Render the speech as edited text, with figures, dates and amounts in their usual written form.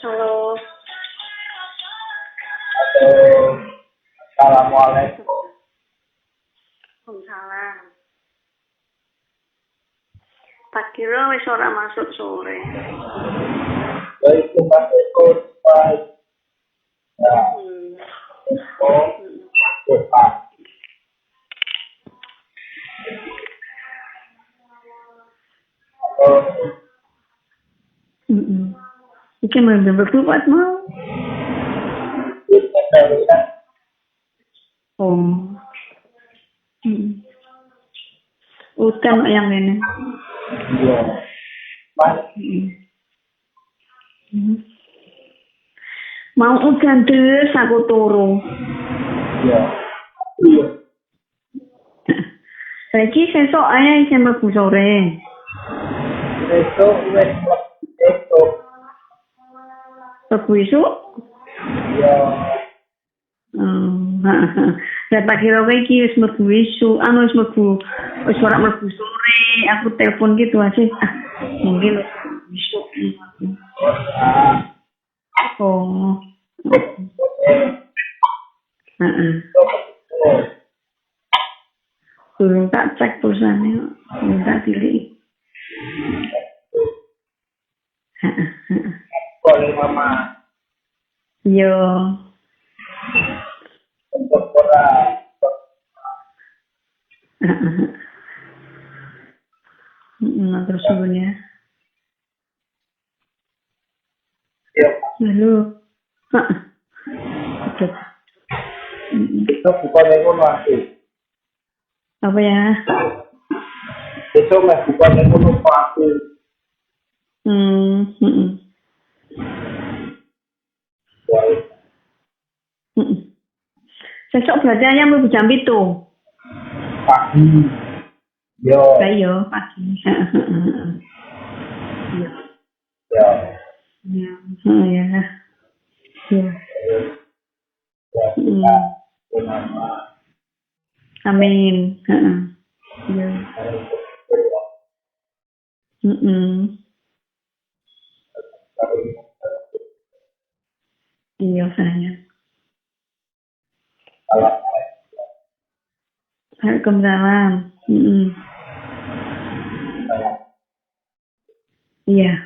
Halo. Assalamualaikum. Waalaikumsalam. Tak kira wis ora masuk sore. Baik, Assalamualaikum. Baik. Ya, depan. Iki mau berbuat mau. Kita lihat Oh. Utan yang ini. dia. Mas, Mau udan terus aku turu. ya. Iya. Saiki sesuk ae isih mlebu sore. Besok, besok. Mlebu esuk. Ya. Saya tak kira iki wis mlebu esuk, wis mlebu wis ora mlebu sore. Aku telepon gitu aja. Mungkin esuk. Oh. Durung tak cek pulsane, minta pilih. Boleh mama. Yo. Untuk orang. Terus sebenarnya. Ya. Halo. Itu bukan ekonomi. Apa ya? Itu bukan ekonomi. Sesok berarti ayam mlebu jam 7. Pagi. Yo. Ayo pagi. Ya. Ya. Ya. Ya. Amin. Ya. Iya sayang. Waalaikumsalam. Iya.